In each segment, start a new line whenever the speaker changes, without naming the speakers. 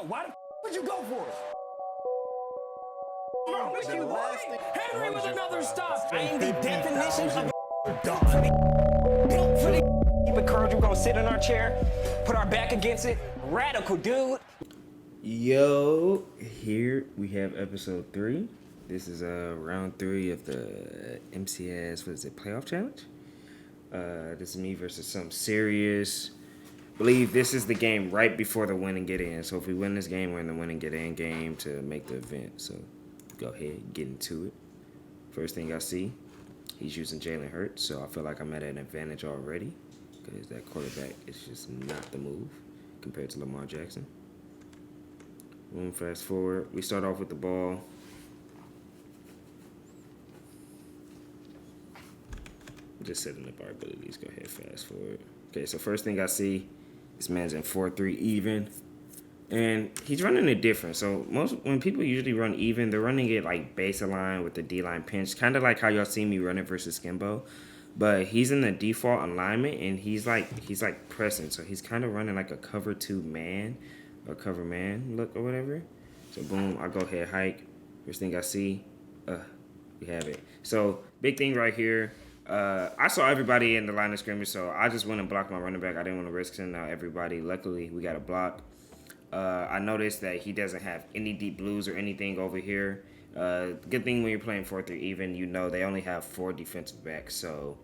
Why the would you go for it? Wrong with you, boy? Henry with another stop. I am the definition of built for the keep it curled. We're gonna sit in our chair, put our back against it. Radical, dude.
Yo, here we have episode 3. This is round 3 of the MCS, what is it, playoff challenge? This is me versus some serious. Believe this is the game right before the win and get in. So if we win this game, we're in the win and get in game to make the event. So go ahead, get into it. First thing I see, he's using Jalen Hurts. So I feel like I'm at an advantage already because that quarterback is just not the move compared to Lamar Jackson. Boom, fast forward. We start off with the ball. Just setting up our abilities. Go ahead, fast forward. Okay, so first thing I see, this man's in 4-3 even. And he's running it different. So when people usually run even, they're running it like base line with the D-line pinch. Kind of like how y'all see me run it versus Skimbo. But he's in the default alignment and he's like pressing. So he's kind of running like a cover 2 man or cover man look or whatever. So boom, I go ahead, hike. First thing I see, we have it. So big thing right here. I saw everybody in the line of scrimmage, so I just went and blocked my running back. I didn't want to risk sending out everybody. Luckily, we got a block. I noticed that he doesn't have any deep blues or anything over here. Good thing when you're playing 4-3 even, you know they only have 4 defensive backs. So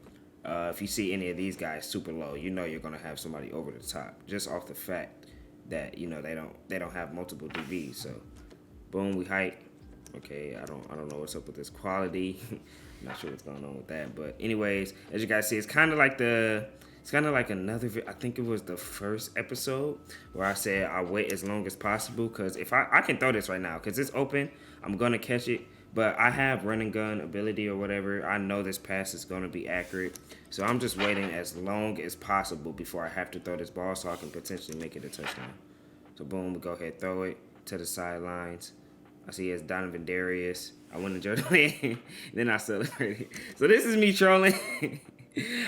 if you see any of these guys super low, you know you're gonna have somebody over the top just off the fact that you know they don't have multiple DBs. So boom, we hike. Okay, I don't know what's up with this quality. Not sure what's going on with that, but anyways, as you guys see, it's kind of like another. I think it was the first episode where I said I wait as long as possible because if I can throw this right now because it's open, I'm gonna catch it. But I have run and gun ability or whatever. I know this pass is gonna be accurate, so I'm just waiting as long as possible before I have to throw this ball so I can potentially make it a touchdown. So boom, we go ahead, throw it to the sidelines. I see it's Donovan Darius. I went to Jordan, then I celebrated. So this is me trolling.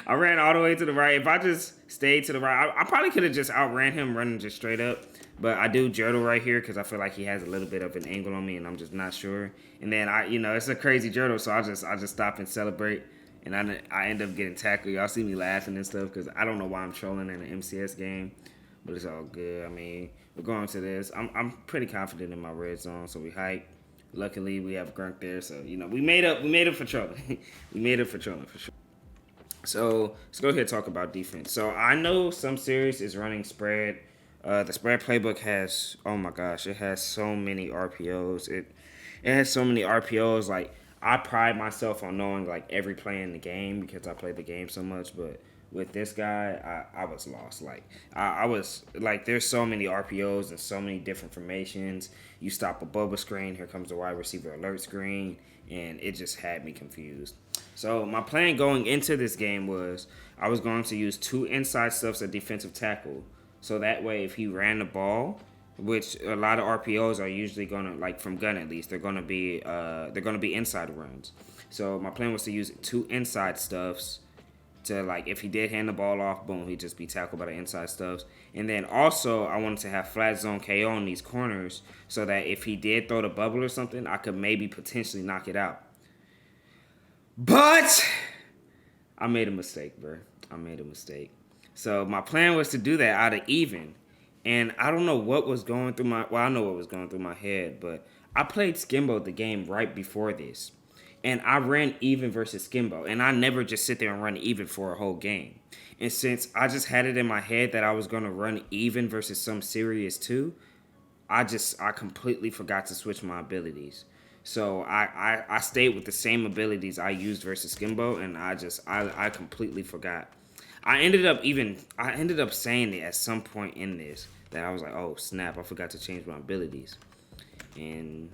I ran all the way to the right. If I just stayed to the right, I probably could have just outran him running just straight up. But I do Jurtle right here because I feel like he has a little bit of an angle on me, and I'm just not sure. And then it's a crazy Jurtle, so I just stop and celebrate. And I end up getting tackled. Y'all see me laughing and stuff because I don't know why I'm trolling in an MCS game. But it's all good. I mean, we're going to this. I'm pretty confident in my red zone, so we hike. Luckily, we have Grunk there, so we made up for trolling. We made up for trolling for sure. So let's go ahead and talk about defense. So I know some series is running spread. The spread playbook has, oh my gosh, it has so many RPOs. It has so many RPOs. Like I pride myself on knowing like every play in the game because I play the game so much, but with this guy, I was lost. Like I was like, there's so many RPOs and so many different formations. You stop a bubble screen, here comes the wide receiver alert screen, and it just had me confused. So my plan going into this game was I was going to use 2 inside stuffs at defensive tackle, so that way if he ran the ball, which a lot of RPOs are usually gonna like from gun at least, they're gonna be inside runs. So my plan was to use 2 inside stuffs. To like, if he did hand the ball off, boom, he'd just be tackled by the inside stuffs. And then also, I wanted to have flat zone KO on these corners so that if he did throw the bubble or something, I could maybe potentially knock it out. But I made a mistake, bro. I made a mistake. So my plan was to do that out of even. And I don't know what was going through I know what was going through my head, but I played Skimbo the game right before this. And I ran even versus Skimbo. And I never just sit there and run even for a whole game. And since I just had it in my head that I was going to run even versus some serious too, I completely forgot to switch my abilities. So I stayed with the same abilities I used versus Skimbo. And I completely forgot. I ended up saying it at some point in this that I was like, oh snap, I forgot to change my abilities. And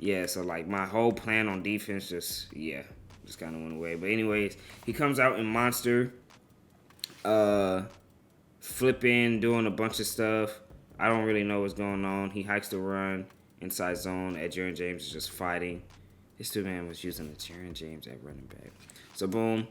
yeah, so like my whole plan on defense just kind of went away. But anyways, he comes out in monster, flipping, doing a bunch of stuff. I don't really know what's going on. He hikes the run, inside zone. Jaron James is just fighting. This 2 man was using the Jaron James at running back. So boom,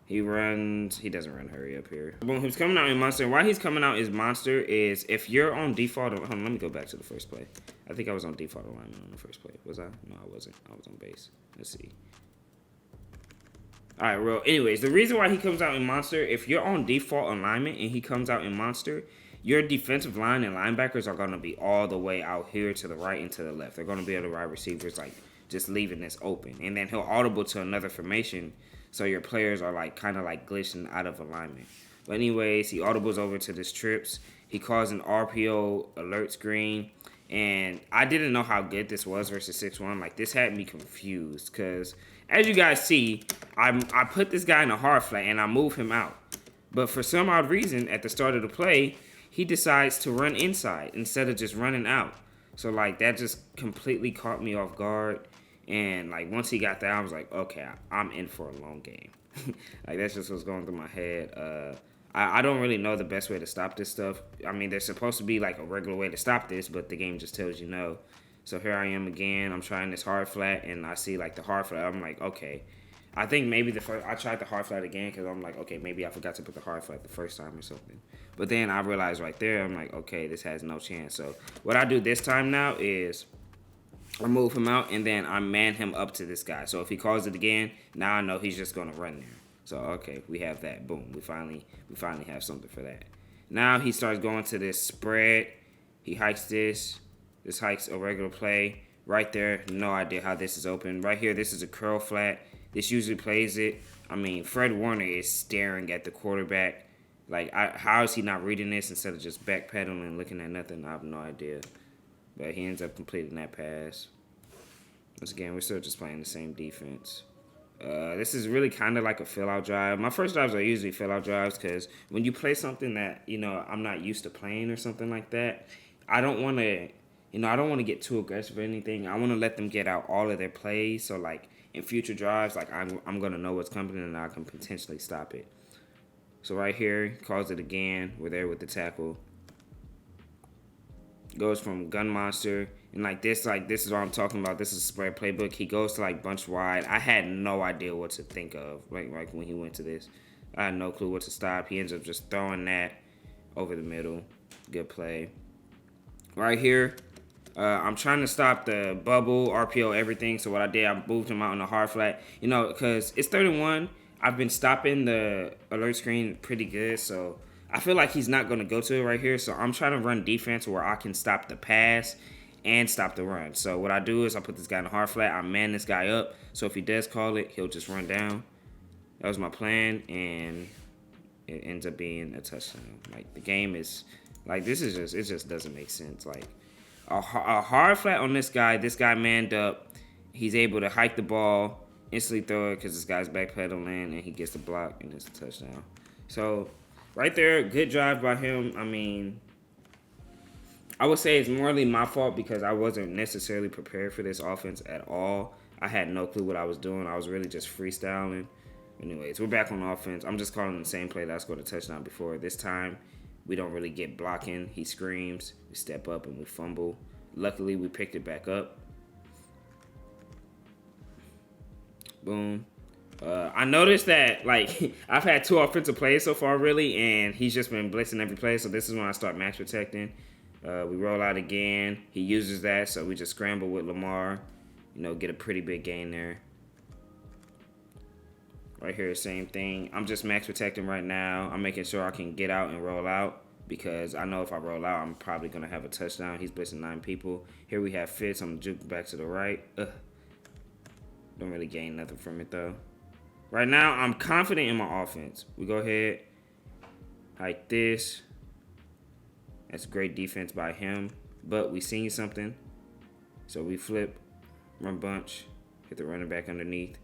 He doesn't run hurry up here. Boom, he's coming out in monster. Why he's coming out is monster is if you're on default, hold on, let me go back to the first play. I think I was on default alignment on the first play. Was I? No, I wasn't. I was on base. Let's see. All right, well, anyways, the reason why he comes out in monster, if you're on default alignment and he comes out in monster, your defensive line and linebackers are going to be all the way out here to the right and to the left. They're going to be able to wide receivers, like, just leaving this open. And then he'll audible to another formation, so your players are, like, kind of, like, glitching out of alignment. But anyways, he audibles over to this trips. He calls an RPO alert screen. And I didn't know how good this was versus 6-1. Like, this had me confused because, as you guys see, I put this guy in a hard flat and I move him out. But for some odd reason, at the start of the play, he decides to run inside instead of just running out. So, like, that just completely caught me off guard. And, like, once he got there, I was like, okay, I'm in for a long game. Like, that's just what's going through my head. I don't really know the best way to stop this stuff. I mean, there's supposed to be, like, a regular way to stop this, but the game just tells you no. So here I am again. I'm trying this hard flat, and I see, like, the hard flat. I'm like, okay. I think maybe I tried the hard flat again because I'm like, okay, maybe I forgot to put the hard flat the first time or something. But then I realized right there, I'm like, okay, this has no chance. So what I do this time now is I move him out, and then I man him up to this guy. So if he calls it again, now I know he's just going to run there. So, okay, we have that. Boom. We finally have something for that. Now he starts going to this spread. He hikes this. This hikes a regular play. Right there, no idea how this is open. Right here, this is a curl flat. This usually plays it. I mean, Fred Warner is staring at the quarterback. Like, how is he not reading this instead of just backpedaling and looking at nothing? I have no idea. But he ends up completing that pass. Once again, we're still just playing the same defense. This is really kind of like a fill-out drive. My first drives are usually fill-out drives because when you play something that, you know, I'm not used to playing or something like that, I don't want to, you know, I don't want to get too aggressive or anything. I want to let them get out all of their plays. So, like, in future drives, like, I'm going to know what's coming and I can potentially stop it. So right here, calls it again. We're there with the tackle. Goes from gun monster. And like this is what I'm talking about. This is a spread playbook. He goes to like bunch wide. I had no idea what to think of like when he went to this. I had no clue what to stop. He ends up just throwing that over the middle. Good play. Right here, I'm trying to stop the bubble, RPO, everything. So what I did, I moved him out on the hard flat. You know, because it's 31. I've been stopping the alert screen pretty good. So I feel like he's not going to go to it right here. So I'm trying to run defense where I can stop the pass and stop the run. So what I do is I put this guy in the hard flat. I man this guy up. So if he does call it, he'll just run down. That was my plan, and it ends up being a touchdown. Like, the game is, like, this is just, it just doesn't make sense. Like, a hard flat on this guy manned up. He's able to hike the ball, instantly throw it because this guy's backpedaling, and he gets the block, and it's a touchdown. So, right there, good drive by him. I mean, I would say it's morally my fault because I wasn't necessarily prepared for this offense at all. I had no clue what I was doing. I was really just freestyling. Anyways, we're back on offense. I'm just calling the same play that I scored a touchdown before. This time, we don't really get blocking. He screams. We step up and we fumble. Luckily, we picked it back up. Boom. I noticed that, like, I've had 2 offensive plays so far, really, and he's just been blitzing every play, so this is when I start max protecting. We roll out again. He uses that, so we just scramble with Lamar. You know, get a pretty big gain there. Right here, same thing. I'm just max protecting right now. I'm making sure I can get out and roll out because I know if I roll out, I'm probably going to have a touchdown. He's blitzing 9 people. Here we have Fitz. I'm juking back to the right. Don't really gain nothing from it, though. Right now, I'm confident in my offense. We go ahead, hike this. That's great defense by him. But we seen something. So we flip, run bunch, hit the running back underneath.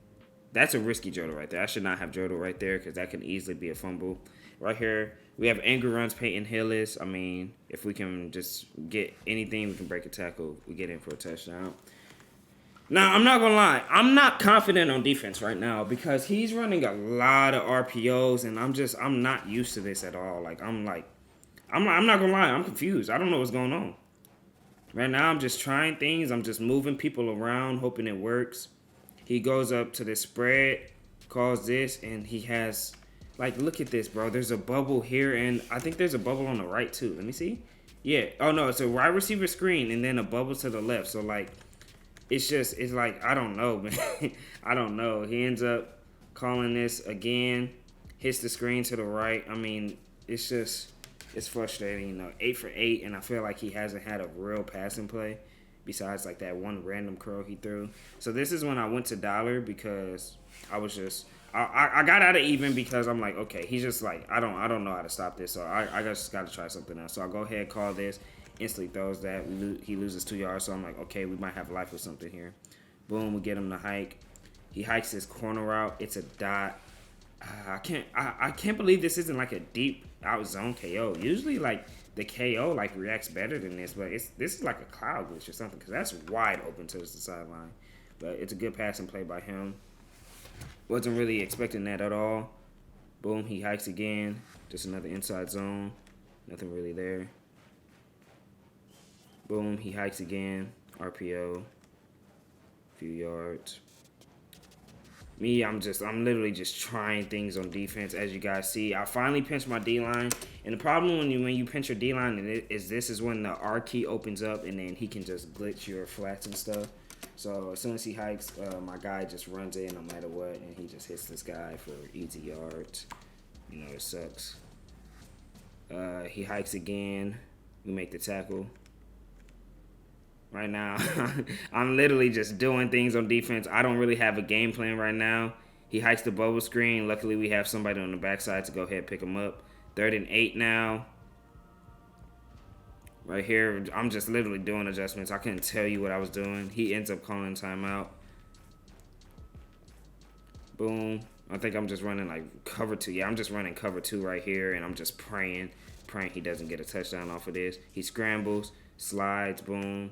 That's a risky Jodel right there. I should not have Jodel right there because that can easily be a fumble. Right here, we have angry runs, Peyton Hillis. I mean, if we can just get anything, we can break a tackle. We get in for a touchdown. Now, I'm not going to lie. I'm not confident on defense right now because he's running a lot of RPOs, and I'm not used to this at all. I'm not going to lie. I'm confused. I don't know what's going on. Right now, I'm just trying things. I'm just moving people around, hoping it works. He goes up to the spread. calls this, and he has, like, look at this, bro. There's a bubble here, and I think there's a bubble on the right, too. Let me see. Yeah. Oh, no, it's a wide receiver screen, and then a bubble to the left. So, like, it's like, I don't know, man. I don't know. He ends up calling this again, hits the screen to the right. I mean, it's frustrating, you know. 8 for 8, and I feel like he hasn't had a real passing play besides like that one random curl he threw. So this is when I went to dollar because I was just I got out of even because I'm like, okay, he's just like, I don't know how to stop this, so I just got to try something else. So I go ahead, call this, instantly throws that. He loses 2 yards, so I'm like, okay, we might have life or something here. Boom, we get him to hike. He hikes his corner route. It's a dot. I can't believe this isn't like a deep out zone KO. Usually, like, the KO like reacts better than this, but this is like a cloud glitch or something because that's wide open to the sideline. But it's a good passing play by him. Wasn't really expecting that at all. Boom, he hikes again. Just another inside zone. Nothing really there. Boom, he hikes again. RPO. Few yards. Me, I'm literally just trying things on defense. As you guys see, I finally pinched my D-line. And the problem when you pinch your D-line is when the R key opens up and then he can just glitch your flats and stuff. So as soon as he hikes, my guy just runs in no matter what, and he just hits this guy for easy yards. You know, it sucks. He hikes again. We make the tackle. Right now, I'm literally just doing things on defense. I don't really have a game plan right now. He hikes the bubble screen. Luckily, we have somebody on the backside to go ahead and pick him up. 3rd and 8 now. Right here, I'm just literally doing adjustments. I couldn't tell you what I was doing. He ends up calling timeout. Boom. I think I'm just running like cover 2. Yeah, I'm just running cover 2 right here, and I'm just praying he doesn't get a touchdown off of this. He scrambles, slides, boom.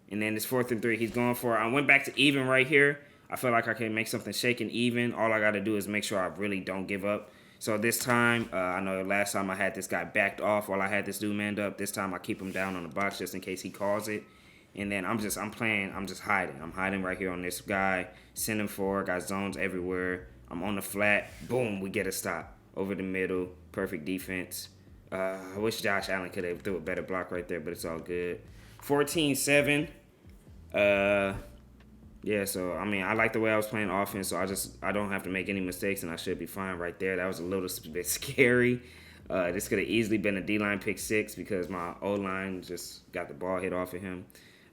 And then it's 4th and 3. He's going for it. I went back to even right here. I feel like I can make something shaking even. All I got to do is make sure I really don't give up. So this time, I know last time I had this guy backed off while I had this dude manned up. This time I keep him down on the box just in case he calls it. And then I'm just hiding. I'm hiding right here on this guy. Send him forward. Got zones everywhere. I'm on the flat. Boom, we get a stop. Over the middle. Perfect defense. I wish Josh Allen could have threw a better block right there, but it's all good. 14-7. Yeah, so, I mean, I like the way I was playing offense, so I don't have to make any mistakes, and I should be fine right there. That was a little bit scary. This could have easily been a D-line pick 6 because my O-line just got the ball hit off of him.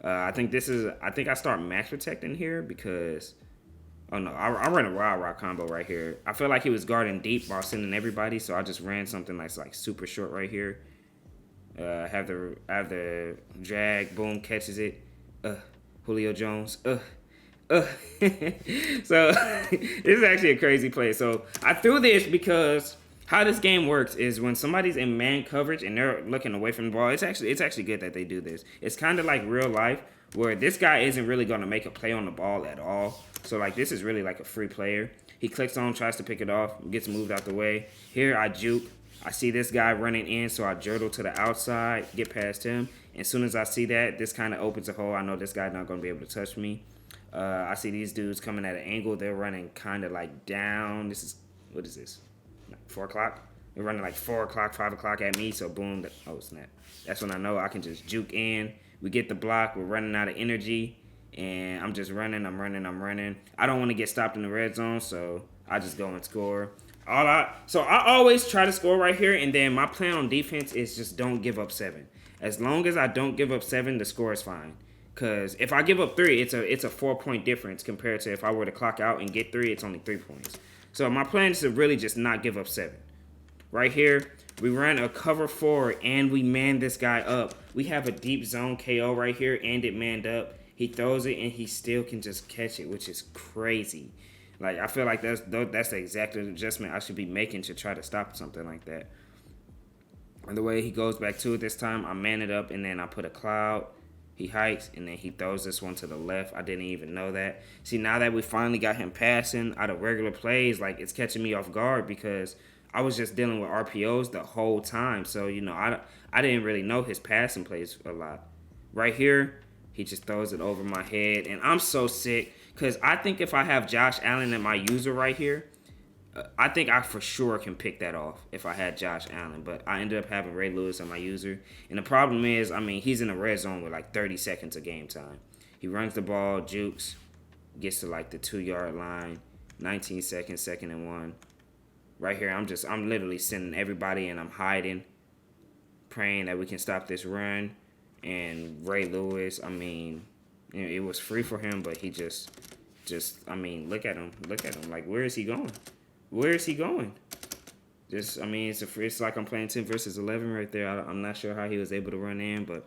I think I start max protecting here because, oh no, I ran a wild rock combo right here. I feel like he was guarding deep while sending everybody, so I just ran something that's like super short right here. I have the drag, boom, catches it. Julio Jones. So this is actually a crazy play. So I threw this because how this game works is when somebody's in man coverage and they're looking away from the ball, it's actually good that they do this. It's kind of like real life where this guy isn't really going to make a play on the ball at all. So like this is really like a free player. He clicks on, tries to pick it off, gets moved out the way. Here I juke. I see this guy running in, so I jurtle to the outside, get past him. And as soon as I see that, this kind of opens a hole. I know this guy's not going to be able to touch me. I see these dudes coming at an angle. They're running kind of like down. What is this? 4 o'clock? They're running like 4 o'clock, 5 o'clock at me. So boom, oh snap. That's when I know I can just juke in. We get the block. We're running out of energy. And I'm just running. I'm running. I don't want to get stopped in the red zone, so I just go and score. So I always try to score right here, and then my plan on defense is just don't give up 7. As long as I don't give up 7, the score is fine. Because if I give up 3, it's a 4-point difference compared to if I were to clock out and get 3, it's only 3 points. So my plan is to really just not give up 7. Right here, we run a cover 4, and we man this guy up. We have a deep zone KO right here, and it manned up. He throws it, and he still can just catch it, which is crazy. Like, I feel like that's the exact adjustment I should be making to try to stop something like that. And the way he goes back to it this time, I man it up, and then I put a cloud. He hikes, and then he throws this one to the left. I didn't even know that. See, now that we finally got him passing out of regular plays, like, it's catching me off guard because I was just dealing with RPOs the whole time. So, you know, I didn't really know his passing plays a lot. Right here, he just throws it over my head, and I'm so sick Because I think if I have Josh Allen at my user right here, I think I for sure can pick that off if I had Josh Allen. But I ended up having Ray Lewis on my user. And the problem is, I mean, he's in the red zone with like 30 seconds of game time. He runs the ball, jukes, gets to like the 2-yard line, 19 seconds, 2nd and 1. Right here, I'm literally sending everybody and I'm hiding, praying that we can stop this run. And Ray Lewis, I mean, it was free for him, but he just, I mean, look at him. Like, where is he going? Where is he going? Just, I mean, it's like I'm playing 10 versus 11 right there. I'm not sure how he was able to run in, but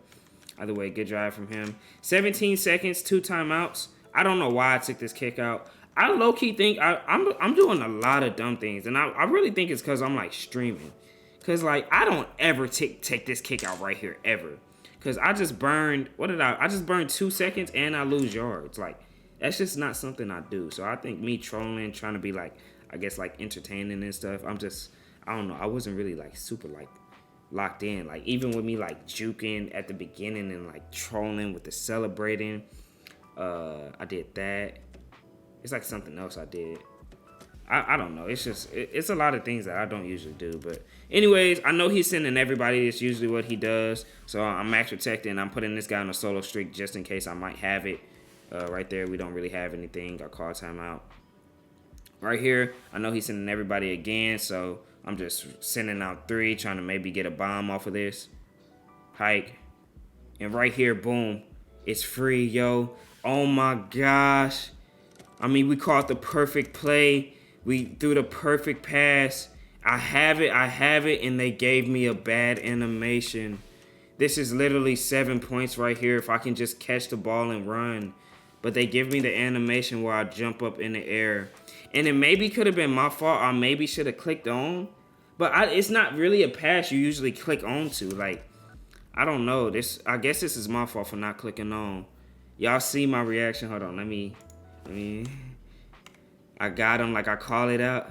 either way, good drive from him. 17 seconds, 2 timeouts. I don't know why I took this kick out. I low-key think I'm doing a lot of dumb things, and I really think it's because I'm, like, streaming. Because, like, I don't ever take this kick out right here, ever. Because I just burned, I just burned 2 seconds, and I lose yards. Like, that's just not something I do. So I think me trolling, trying to be, like, I guess, like, entertaining and stuff, I don't know. I wasn't really, like, super, like, locked in. Like, even with me, like, juking at the beginning and, like, trolling with the celebrating, I did that. It's like something else I did. I don't know. It's just, it's a lot of things that I don't usually do. But anyways, I know he's sending everybody. It's usually what he does. So I'm max protecting. I'm putting this guy on a solo streak just in case I might have it. Right there, we don't really have anything. I call timeout. Right here, I know he's sending everybody again. So I'm just sending out 3, trying to maybe get a bomb off of this. Hike. And right here, boom. It's free, yo. Oh my gosh. I mean, we caught the perfect play. We threw the perfect pass. I have it, and they gave me a bad animation. This is literally 7 points right here if I can just catch the ball and run. But they give me the animation where I jump up in the air. And it maybe could have been my fault. I maybe should have clicked on. But it's not really a pass you usually click on to. Like, I don't know. I guess this is my fault for not clicking on. Y'all see my reaction? Hold on, let me. I got him, like I call it out.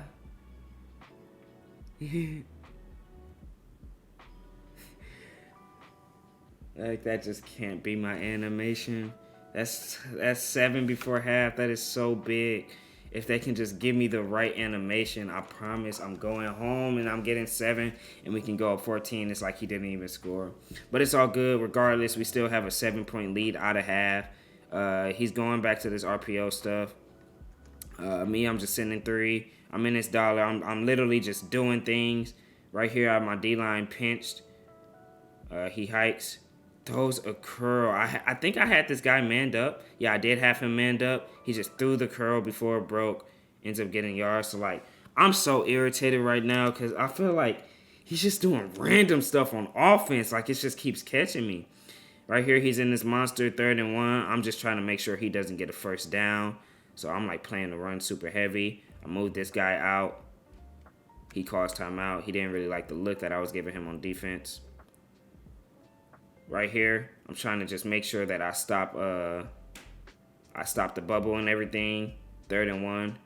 Like, that just can't be my animation. That's 7 before half. That is so big. If they can just give me the right animation, I promise I'm going home and I'm getting 7 and we can go up 14. It's like he didn't even score. But it's all good. Regardless, we still have a 7-point lead out of half. He's going back to this RPO stuff. Me, I'm just sending 3. I'm in this dollar. I'm literally just doing things. Right here, I have my D-line pinched. He hikes. Throws a curl. I think I had this guy manned up. Yeah, I did have him manned up. He just threw the curl before it broke. Ends up getting yards. So, like, I'm so irritated right now because I feel like he's just doing random stuff on offense. Like, it just keeps catching me. Right here, he's in this monster 3rd and 1. I'm just trying to make sure he doesn't get a first down. So I'm like playing the run super heavy. I moved this guy out. He calls timeout. He didn't really like the look that I was giving him on defense. Right here, I'm trying to just make sure that I stop the bubble and everything. 3rd and 1.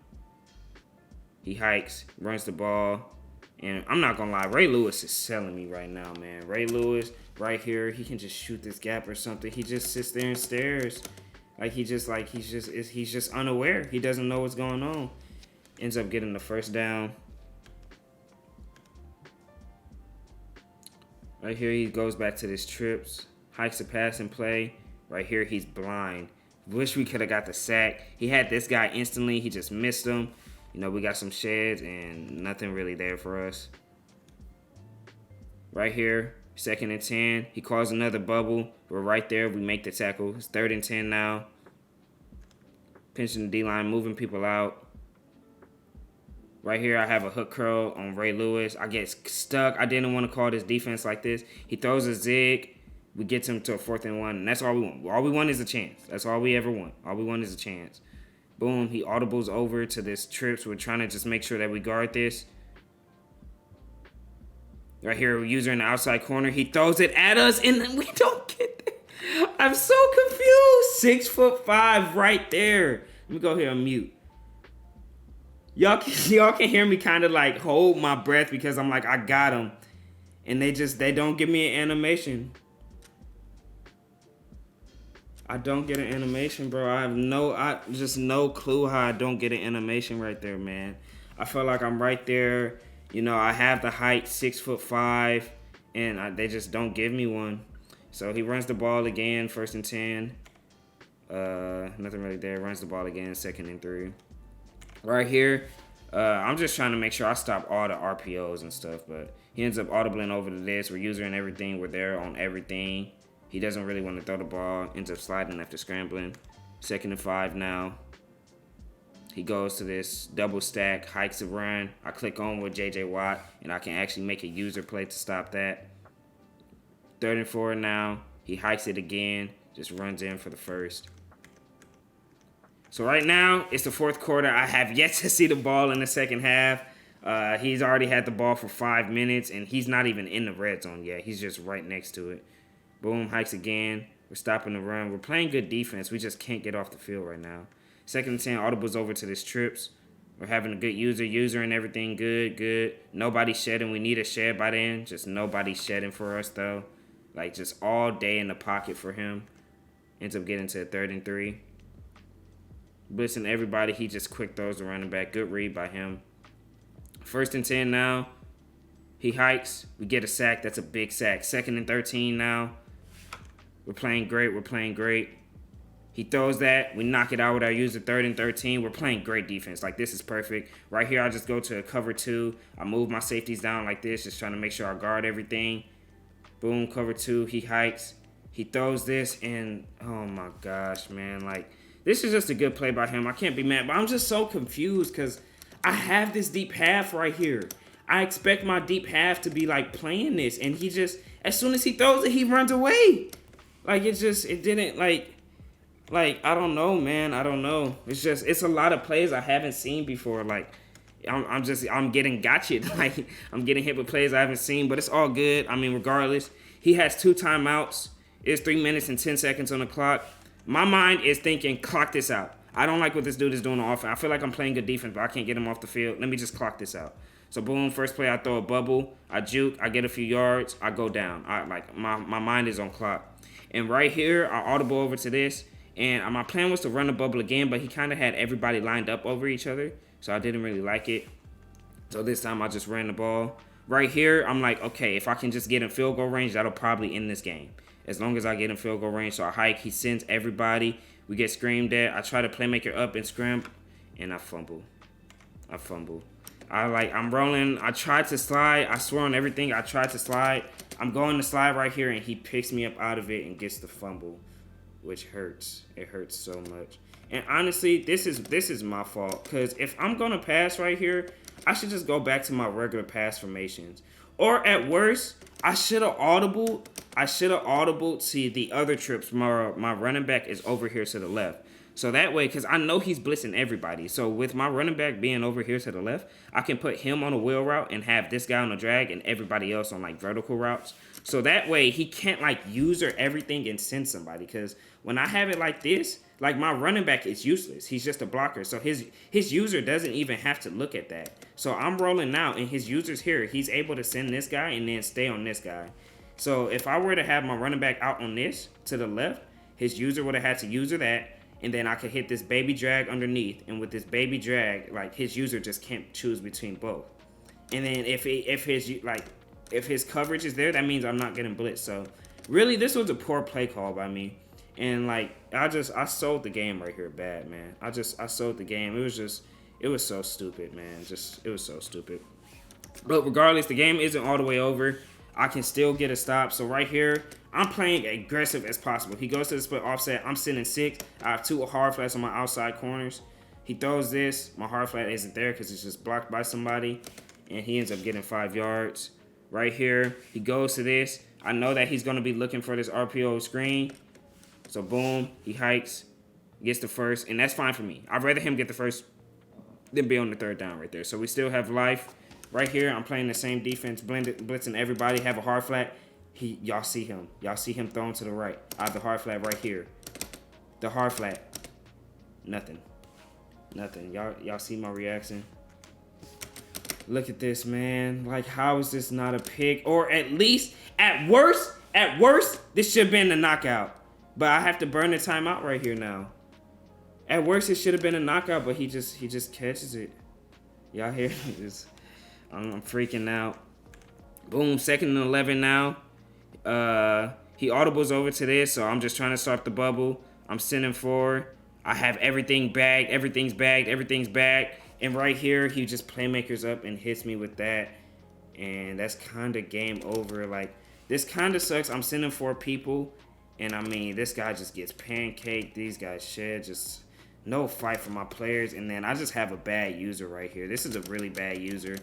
He hikes, runs the ball. And I'm not gonna lie, Ray Lewis is selling me right now, man. Ray Lewis, right here, he can just shoot this gap or something. He just sits there and stares. He's just unaware. He doesn't know what's going on. Ends up getting the first down. Right here, he goes back to this trips. Hikes a pass and play. Right here, he's blind. Wish we could have got the sack. He had this guy instantly. He just missed him. You know, we got some sheds and nothing really there for us. Right here, 2nd and 10. He calls another bubble. We're right there. We make the tackle. It's 3rd and 10 now. Pinching the D-line, moving people out. Right here, I have a hook curl on Ray Lewis. I get stuck. I didn't want to call this defense like this. He throws a zig. We get him to a 4th and 1, and that's all we want. All we want is a chance. That's all we ever want. All we want is a chance. Boom, he audibles over to this trips. We're trying to just make sure that we guard this. Right here, user in the outside corner. He throws it at us, and we don't get it. I'm so confused. 6'5" right there. Let me go here and mute. Y'all can hear me kind of like hold my breath because I'm like, I got him. And they don't give me an animation. I don't get an animation, bro. I just no clue how I don't get an animation right there, man. I feel like I'm right there. You know, I have the height, 6'5", and they just don't give me one. So he runs the ball again, 1st and 10. Nothing really there. Runs the ball again, 2nd and 3. Right here, I'm just trying to make sure I stop all the RPOs and stuff, but he ends up audibling over to this. We're using everything. We're there on everything. He doesn't really want to throw the ball. Ends up sliding after scrambling. 2nd and 5 now. He goes to this double stack, hikes a run. I click on with J.J. Watt, and I can actually make a user play to stop that. 3rd and 4 now. He hikes it again. Just runs in for the first. So right now, it's the 4th quarter. I have yet to see the ball in the second half. He's already had the ball for 5 minutes, and he's not even in the red zone yet. He's just right next to it. Boom, hikes again. We're stopping the run. We're playing good defense. We just can't get off the field right now. 2nd and 10, audibles over to this trips. We're having a good user and everything good. Nobody shedding. We need a shed by then. Just nobody shedding for us, though. Like, just all day in the pocket for him. Ends up getting to a 3rd and 3. Blitzing everybody. He just quick throws the running back. Good read by him. 1st and 10 now. He hikes. We get a sack. That's a big sack. 2nd and 13 now. We're playing great. He throws that. We knock it out with our user. 3rd and 13. We're playing great defense. Like, this is perfect. Right here, I just go to a cover 2. I move my safeties down like this, just trying to make sure I guard everything. Boom, cover 2. He hikes. He throws this, and oh my gosh, man. Like, this is just a good play by him. I can't be mad, but I'm just so confused because I have this deep half right here. I expect my deep half to be, like, playing this, and he just, as soon as he throws it, he runs away. Like, it didn't, like, I don't know, man. I don't know. It's a lot of plays I haven't seen before. Like, I'm getting gotcha'd. Like, I'm getting hit with plays I haven't seen, but it's all good. I mean, regardless, he has 2 timeouts. It's 3 minutes and 10 seconds on the clock. My mind is thinking, clock this out. I don't like what this dude is doing on offense. I feel like I'm playing good defense, but I can't get him off the field. Let me just clock this out. So, boom, first play, I throw a bubble. I juke. I get a few yards. I go down. My mind is on clock. And right here, I audible over to this. And my plan was to run the bubble again, but he kind of had everybody lined up over each other. So I didn't really like it. So this time I just ran the ball. Right here, I'm like, okay, if I can just get in field goal range, that'll probably end this game. As long as I get in field goal range. So I hike. He sends everybody. We get screamed at. I try to playmaker up and scrim. And I fumble. I'm rolling. I tried to slide. I swear on everything. I tried to slide. I'm going to slide right here, and he picks me up out of it and gets the fumble, which hurts. It hurts so much. And honestly, this is my fault, because if I'm going to pass right here, I should just go back to my regular pass formations. Or at worst, I should have audible to the other trips. My running back is over here to the left. So that way, because I know he's blitzing everybody. So with my running back being over here to the left, I can put him on a wheel route and have this guy on a drag and everybody else on, like, vertical routes. So that way, he can't, like, user everything and send somebody. Because when I have it like this, like, my running back is useless. He's just a blocker. So his user doesn't even have to look at that. So I'm rolling now, and his user's here. He's able to send this guy and then stay on this guy. So if I were to have my running back out on this to the left, his user would have had to user that. And then I could hit this baby drag underneath. And with this baby drag, like, his user just can't choose between both. And then if his coverage is there, that means I'm not getting blitzed. So really, this was a poor play call by me. And, like, I sold the game right here bad, man. I sold the game. It was so stupid, man. It was so stupid. But regardless, the game isn't all the way over. I can still get a stop. So right here, I'm playing aggressive as possible. He goes to the split offset. I'm sitting 6. I have 2 hard flats on my outside corners. He throws this. My hard flat isn't there because it's just blocked by somebody. And he ends up getting 5 yards. Right here, he goes to this. I know that he's going to be looking for this RPO screen. So boom, he hikes, gets the first. And that's fine for me. I'd rather him get the first than be on the 3rd down right there. So we still have life. Right here, I'm playing the same defense, blitzing everybody, have a hard flat. Y'all see him. Y'all see him thrown to the right. I have the hard flat right here. The hard flat. Nothing. Y'all see my reaction? Look at this, man. Like, how is this not a pick? Or at least, at worst, this should have been the knockout. But I have to burn the timeout right here now. At worst, it should have been a knockout, but he just catches it. Y'all hear? I'm freaking out. Boom, 2nd and 11 now. He audibles over to this, so I'm just trying to start the bubble. I'm sending forward. I have everything bagged. Everything's bagged. Everything's bagged. And right here, he just playmakers up and hits me with that. And that's kind of game over. Like, this kind of sucks. I'm sending 4 people. And, I mean, this guy just gets pancaked. These guys shed. Just no fight for my players. And then I just have a bad user right here. This is a really bad user.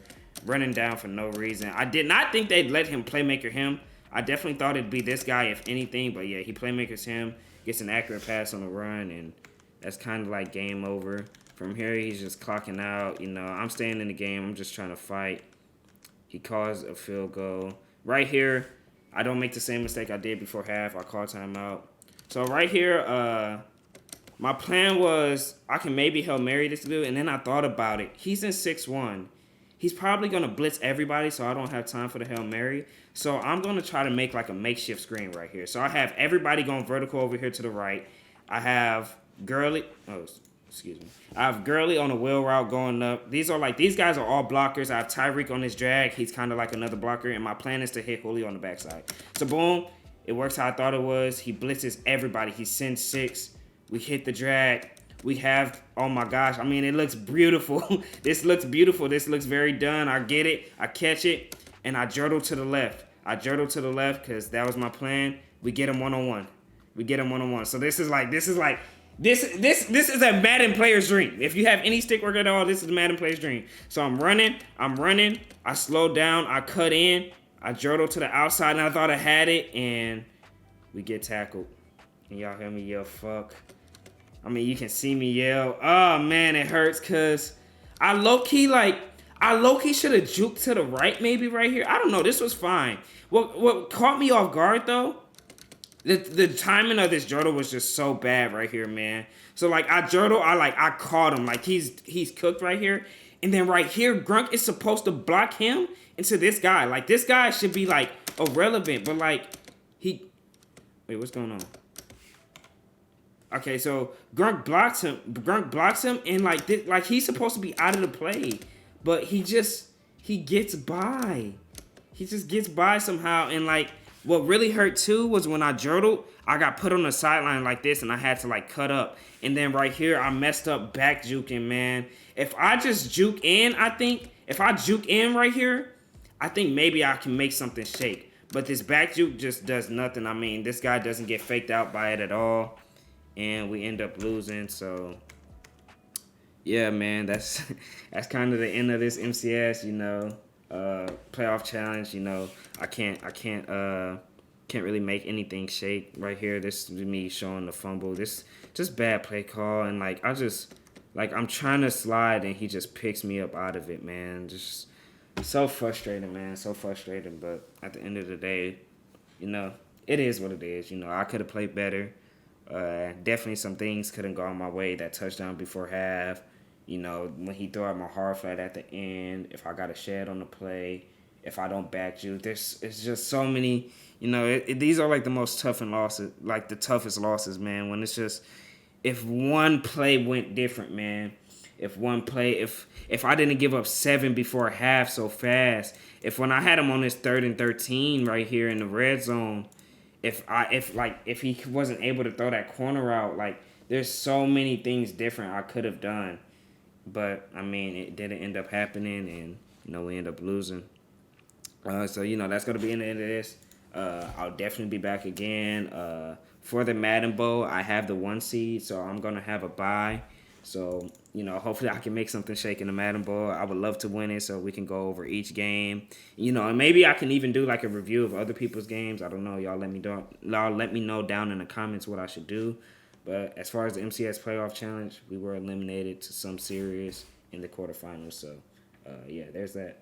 Running down for no reason. I did not think they'd let him playmaker him. I definitely thought it'd be this guy, if anything. But, yeah, he playmakers him. Gets an accurate pass on the run. And that's kind of like game over. From here, he's just clocking out. You know, I'm staying in the game. I'm just trying to fight. He calls a field goal. Right here, I don't make the same mistake I did before half. I call timeout. So right here, my plan was I can maybe Hail Mary this dude. And then I thought about it. He's in 6-1. He's probably going to blitz everybody, so I don't have time for the Hail Mary. So I'm going to try to make like a makeshift screen right here. So I have everybody going vertical over here to the right. I have Gurley. Oh, excuse me. I have Gurley on a wheel route going up. These guys are all blockers. I have Tyreek on his drag. He's kind of like another blocker. And my plan is to hit Julio on the backside. So boom. It works how I thought it was. He blitzes everybody. He sends 6. We hit the drag. We have, oh my gosh. I mean, it looks beautiful. This looks beautiful. This looks very done. I get it. I catch it. And I jurtle to the left. I jurtle to the left because that was my plan. We get him one-on-one. We get him one-on-one. So this is a Madden player's dream. If you have any stick work at all, this is a Madden player's dream. So I'm running. I slow down. I cut in. I jurtle to the outside, and I thought I had it, and we get tackled. And y'all hear me yell, fuck. I mean, you can see me yell. Oh, man, it hurts because I low-key should have juked to the right maybe right here. I don't know. This was fine. What caught me off guard, though, the timing of this jurtle was just so bad right here, man. So, like, I caught him. Like, he's cooked right here. And then right here, Grunk is supposed to block him into this guy. Like, this guy should be, like, irrelevant. But, like, wait, what's going on? Okay, so Grunk blocks him. And, like, he's supposed to be out of the play. But he gets by. He just gets by somehow. And, like, what really hurt, too, was when I jurtled, I got put on the sideline like this, and I had to, like, cut up. And then right here, I messed up back juking, man. If I just juke in, if I juke in right here, I think maybe I can make something shake. But this back juke just does nothing. I mean, this guy doesn't get faked out by it at all. And we end up losing, so yeah, man, that's kind of the end of this MCS, you know, playoff challenge. You know, I can't really make anything shake right here. This is me showing the fumble. This just bad play call, and like I'm trying to slide and he just picks me up out of it, man. Just so frustrating, man. So frustrating. But at the end of the day, you know, it is what it is. You know, I could have played better. Definitely some things couldn't go my way. That touchdown before half. You know, when he threw out my hard flat at the end. If I got a shed on the play. If I don't back you. It's just so many. You know, these are like the most toughest losses, man. When it's just, if one play went different, man. If I didn't give up 7 before half so fast. If when I had him on this 3rd and 13 right here in the red zone, if he wasn't able to throw that corner out, like there's so many things different I could have done. But I mean, it didn't end up happening, and you know, we end up losing. So you know, that's gonna be the end of this. I'll definitely be back again. For the Madden Bowl, I have the 1 seed, so I'm going to have a bye. So, you know, hopefully I can make something shake in the Madden Bowl. I would love to win it so we can go over each game. You know, and maybe I can even do like a review of other people's games. I don't know. Y'all let me know down in the comments what I should do. But as far as the MCS Playoff Challenge, we were eliminated to some series in the quarterfinals. So, yeah, there's that.